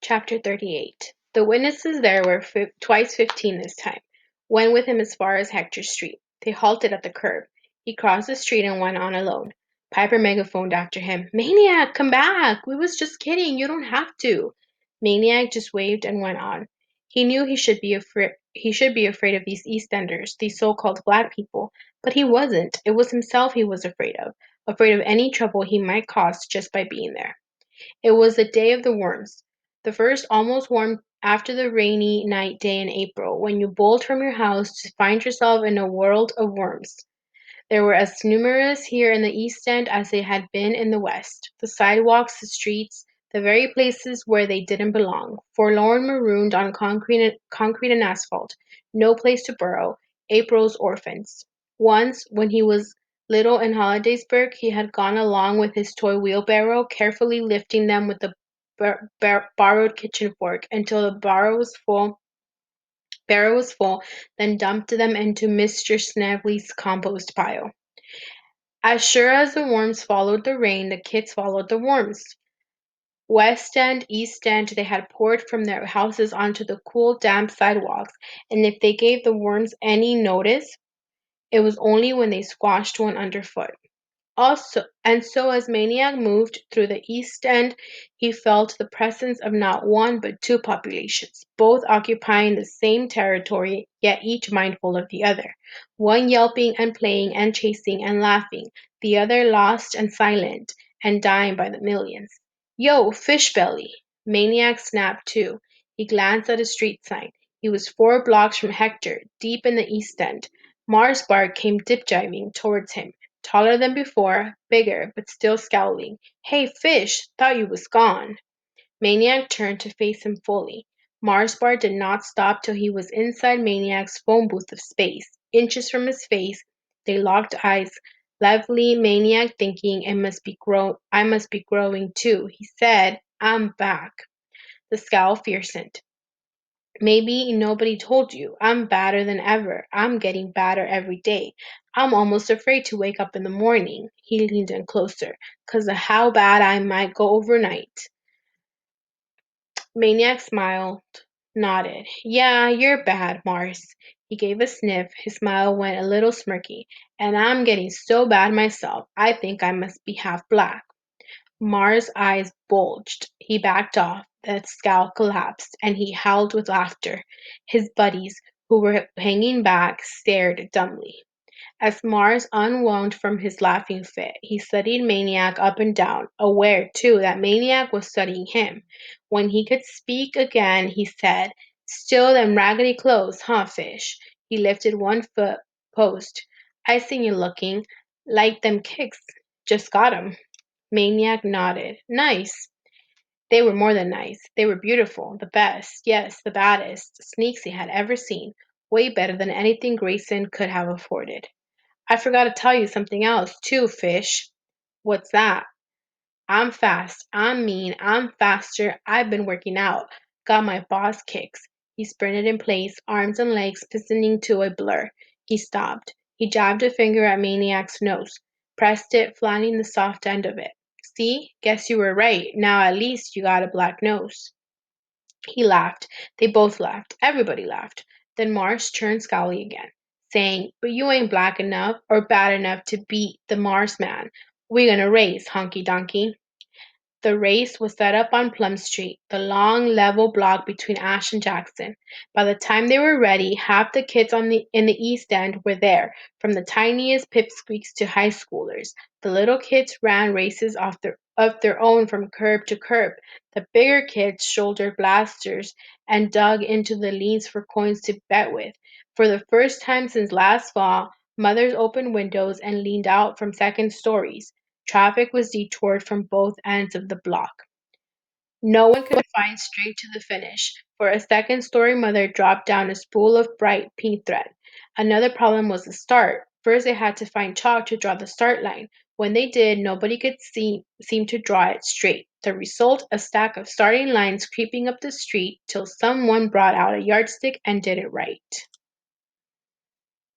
Chapter 38. The witnesses there were twice 15 this time. Went with him as far as Hector's Street. They halted at the curb. He crossed the street and went on alone. Piper megaphoned after him. Maniac, come back! We was just kidding. You don't have to. Maniac just waved and went on. He knew he should be afraid of these Eastenders, these so-called black people, but he wasn't. It was himself he was afraid of any trouble he might cause just by being there. It was the day of the worms, the first almost warm after the rainy night day in April, when you bolt from your house to find yourself in a world of worms. They were as numerous here in the East End as they had been in the West. The sidewalks, the streets, the very places where they didn't belong, forlorn marooned on concrete and asphalt, no place to burrow, April's orphans. Once, when he was little in Hollidaysburg, he had gone along with his toy wheelbarrow, carefully lifting them with the borrowed kitchen fork until the barrow was full, then dumped them into Mr. Snavely's compost pile. As sure as the worms followed the rain, the kids followed the worms. West End, East End, they had poured from their houses onto the cool, damp sidewalks, and if they gave the worms any notice, it was only when they squashed one underfoot. So as Maniac moved through the East End, he felt the presence of not one but two populations, both occupying the same territory, yet each mindful of the other, one yelping and playing and chasing and laughing, the other lost and silent and dying by the millions. Yo, Fishbelly! Maniac snapped too. He glanced at a street sign. He was 4 blocks from Hector, deep in the East End. Mars Bar came dip-diving towards him. Taller than before, bigger, but still scowling. Hey, Fish, thought you was gone. Maniac turned to face him fully. Marsbar did not stop till he was inside Maniac's phone booth of space. Inches from his face, they locked eyes. Lively Maniac thinking I must be growing too. He said, I'm back. The scowl fiercened. Maybe nobody told you. I'm badder than ever. I'm getting badder every day. I'm almost afraid to wake up in the morning. He leaned in closer, 'cause of how bad I might go overnight. Maniac smiled, nodded. Yeah, you're bad, Mars. He gave a sniff. His smile went a little smirky. And I'm getting so bad myself, I think I must be half black. Mars' eyes bulged. He backed off. The scowl collapsed, and he howled with laughter. His buddies, who were hanging back, stared dumbly. As Mars unwound from his laughing fit, he studied Maniac up and down, aware, too, that Maniac was studying him. When he could speak again, he said, Still them raggedy clothes, huh, Fish? He lifted one foot post. I seen you looking like them kicks. Just got 'em. Maniac nodded. Nice. They were more than nice. They were beautiful. The best. Yes, the baddest sneaks he had ever seen. Way better than anything Grayson could have afforded. I forgot to tell you something else, too, Fish. What's that? I'm fast. I'm mean. I'm faster. I've been working out. Got my boss kicks. He sprinted in place, arms and legs pistoning to a blur. He stopped. He jabbed a finger at Maniac's nose, pressed it, flattening the soft end of it. See? Guess you were right. Now at least you got a black nose. He laughed. They both laughed. Everybody laughed. Then Mars turned scowly again, saying, But you ain't black enough or bad enough to beat the Mars man. We're gonna race, honky donkey. The race was set up on Plum Street, the long, level block between Ash and Jackson. By the time they were ready, half the kids in the East End were there, from the tiniest pipsqueaks to high schoolers. The little kids ran races of their own from curb to curb. The bigger kids shouldered blasters and dug into the lanes for coins to bet with. For the first time since last fall, mothers opened windows and leaned out from second stories. Traffic was detoured from both ends of the block. No one could find straight to the finish, for a second-story mother dropped down a spool of bright pink thread. Another problem was the start. First they had to find chalk to draw the start line. When they did, nobody could seem to draw it straight. The result, a stack of starting lines creeping up the street till someone brought out a yardstick and did it right.